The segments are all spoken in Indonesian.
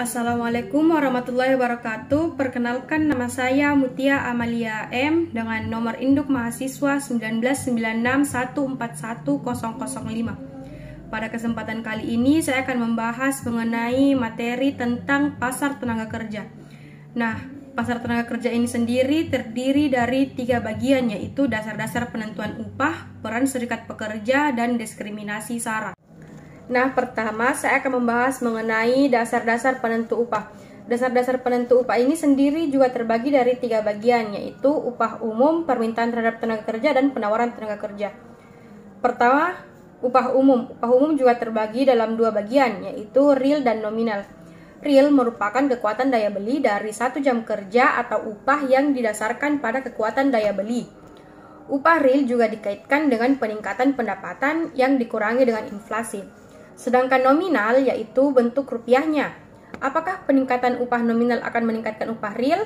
Assalamualaikum warahmatullahi wabarakatuh. Perkenalkan, nama saya Mutia Amalia M dengan nomor induk mahasiswa 19961411005. Pada kesempatan kali ini saya akan membahas mengenai materi tentang pasar tenaga kerja. Nah, pasar tenaga kerja ini sendiri terdiri dari 3 bagian, yaitu dasar-dasar penentuan upah, peran serikat pekerja, dan diskriminasi SARA. Nah, pertama saya akan membahas mengenai dasar-dasar penentu upah. Dasar-dasar penentu upah ini sendiri juga terbagi dari 3 bagian, yaitu upah umum, permintaan terhadap tenaga kerja, dan penawaran tenaga kerja. Pertama, upah umum. Upah umum juga terbagi dalam 2 bagian, yaitu real dan nominal. Real merupakan kekuatan daya beli dari 1 jam kerja atau upah yang didasarkan pada kekuatan daya beli. Upah real juga dikaitkan dengan peningkatan pendapatan yang dikurangi dengan inflasi. Sedangkan nominal yaitu bentuk rupiahnya. Apakah peningkatan upah nominal akan meningkatkan upah real?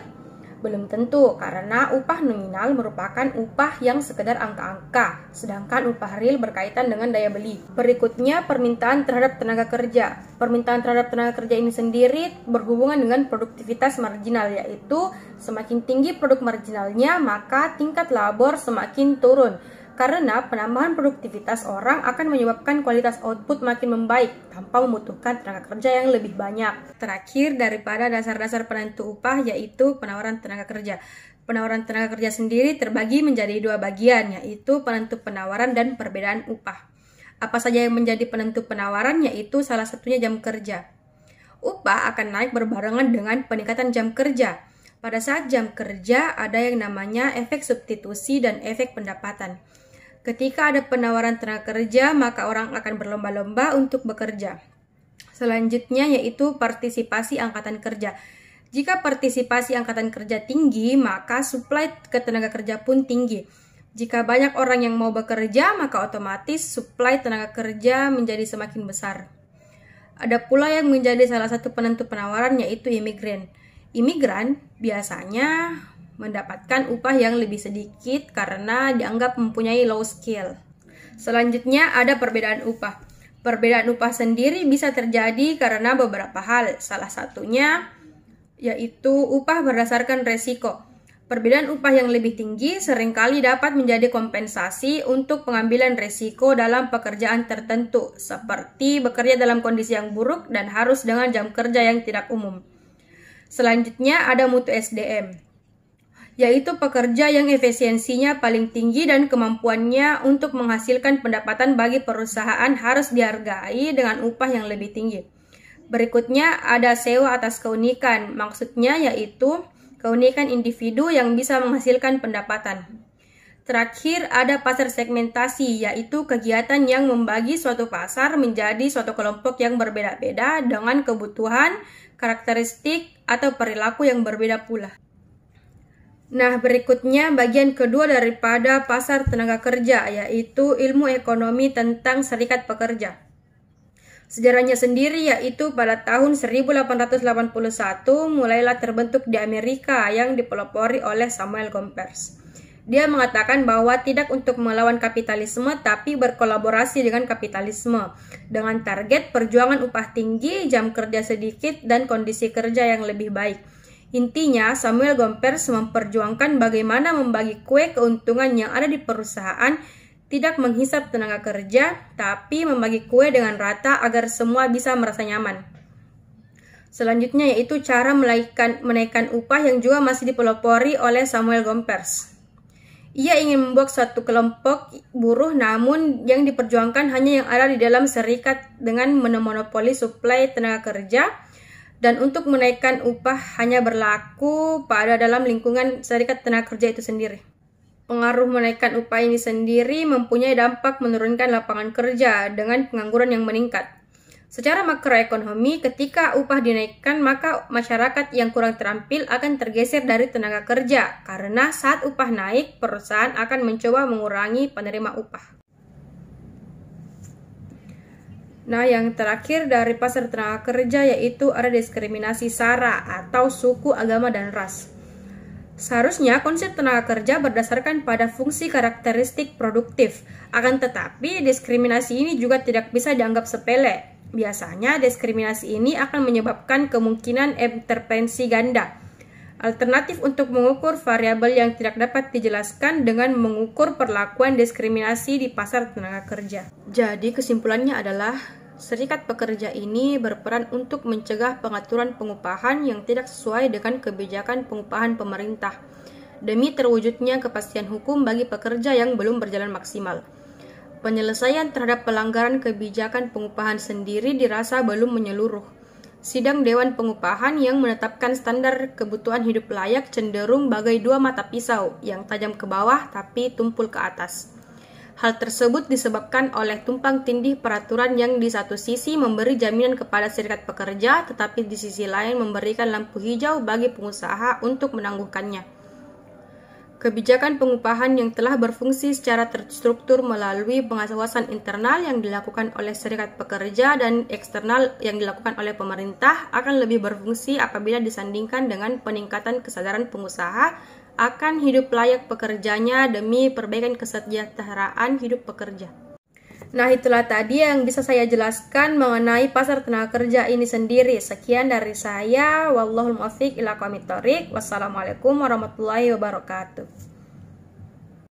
Belum tentu, karena upah nominal merupakan upah yang sekedar angka-angka, sedangkan upah real berkaitan dengan daya beli. Berikutnya, permintaan terhadap tenaga kerja. Permintaan terhadap tenaga kerja ini sendiri berhubungan dengan produktivitas marginal, yaitu semakin tinggi produk marginalnya, maka tingkat labor semakin turun. Karena penambahan produktivitas orang akan menyebabkan kualitas output makin membaik tanpa membutuhkan tenaga kerja yang lebih banyak. Terakhir daripada dasar-dasar penentu upah yaitu penawaran tenaga kerja. Penawaran tenaga kerja sendiri terbagi menjadi 2 bagian, yaitu penentu penawaran dan perbedaan upah. Apa saja yang menjadi penentu penawaran, yaitu salah satunya jam kerja. Upah akan naik berbarengan dengan peningkatan jam kerja. Pada saat jam kerja ada yang namanya efek substitusi dan efek pendapatan. Ketika ada penawaran tenaga kerja, maka orang akan berlomba-lomba untuk bekerja. Selanjutnya yaitu partisipasi angkatan kerja. Jika partisipasi angkatan kerja tinggi, maka supply ke tenaga kerja pun tinggi. Jika banyak orang yang mau bekerja, maka otomatis supply tenaga kerja menjadi semakin besar. Ada pula yang menjadi salah satu penentu penawaran, yaitu imigran. Imigran biasanya mendapatkan upah yang lebih sedikit karena dianggap mempunyai low skill. Selanjutnya ada perbedaan upah. Perbedaan upah sendiri bisa terjadi karena beberapa hal. Salah satunya yaitu upah berdasarkan resiko. Perbedaan upah yang lebih tinggi seringkali dapat menjadi kompensasi untuk pengambilan resiko dalam pekerjaan tertentu, seperti bekerja dalam kondisi yang buruk dan harus dengan jam kerja yang tidak umum. Selanjutnya ada mutu SDM, yaitu pekerja yang efisiensinya paling tinggi dan kemampuannya untuk menghasilkan pendapatan bagi perusahaan harus dihargai dengan upah yang lebih tinggi. Berikutnya ada sewa atas keunikan, maksudnya yaitu keunikan individu yang bisa menghasilkan pendapatan. Terakhir ada pasar segmentasi, yaitu kegiatan yang membagi suatu pasar menjadi suatu kelompok yang berbeda-beda dengan kebutuhan, karakteristik, atau perilaku yang berbeda pula. Nah, berikutnya bagian kedua daripada pasar tenaga kerja, yaitu ilmu ekonomi tentang serikat pekerja. Sejarahnya sendiri yaitu pada tahun 1881 mulailah terbentuk di Amerika yang dipelopori oleh Samuel Gompers. Dia mengatakan bahwa tidak untuk melawan kapitalisme tapi berkolaborasi dengan kapitalisme dengan target perjuangan upah tinggi, jam kerja sedikit, dan kondisi kerja yang lebih baik. Intinya, Samuel Gompers memperjuangkan bagaimana membagi kue keuntungan yang ada di perusahaan, tidak menghisap tenaga kerja, tapi membagi kue dengan rata agar semua bisa merasa nyaman. Selanjutnya yaitu cara menaikkan upah yang juga masih dipelopori oleh Samuel Gompers. Ia ingin membuat suatu kelompok buruh, namun yang diperjuangkan hanya yang ada di dalam serikat dengan memonopoli suplai tenaga kerja, dan untuk menaikkan upah hanya berlaku pada dalam lingkungan serikat tenaga kerja itu sendiri. Pengaruh menaikkan upah ini sendiri mempunyai dampak menurunkan lapangan kerja dengan pengangguran yang meningkat. Secara makroekonomi, ketika upah dinaikkan, maka masyarakat yang kurang terampil akan tergeser dari tenaga kerja, karena saat upah naik, perusahaan akan mencoba mengurangi penerima upah. Nah, yang terakhir dari pasar tenaga kerja yaitu ada diskriminasi SARA atau suku, agama, dan ras. Seharusnya konsep tenaga kerja berdasarkan pada fungsi karakteristik produktif. Akan tetapi, diskriminasi ini juga tidak bisa dianggap sepele. Biasanya, diskriminasi ini akan menyebabkan kemungkinan intervensi ganda. Alternatif untuk mengukur variabel yang tidak dapat dijelaskan dengan mengukur perlakuan diskriminasi di pasar tenaga kerja. Jadi, kesimpulannya adalah serikat pekerja ini berperan untuk mencegah pengaturan pengupahan yang tidak sesuai dengan kebijakan pengupahan pemerintah, demi terwujudnya kepastian hukum bagi pekerja yang belum berjalan maksimal. Penyelesaian terhadap pelanggaran kebijakan pengupahan sendiri dirasa belum menyeluruh. Sidang Dewan Pengupahan yang menetapkan standar kebutuhan hidup layak cenderung bagai dua mata pisau yang tajam ke bawah tapi tumpul ke atas. Hal tersebut disebabkan oleh tumpang tindih peraturan yang di satu sisi memberi jaminan kepada serikat pekerja, tetapi di sisi lain memberikan lampu hijau bagi pengusaha untuk menangguhkannya. Kebijakan pengupahan yang telah berfungsi secara terstruktur melalui pengawasan internal yang dilakukan oleh serikat pekerja dan eksternal yang dilakukan oleh pemerintah akan lebih berfungsi apabila disandingkan dengan peningkatan kesadaran pengusaha akan hidup layak pekerjanya demi perbaikan kesejahteraan hidup pekerja. Nah, itulah tadi yang bisa saya jelaskan mengenai pasar tenaga kerja ini sendiri. Sekian dari saya. Wallahul muwaffiq ila aqwamit thoriq. Wassalamualaikum warahmatullahi wabarakatuh.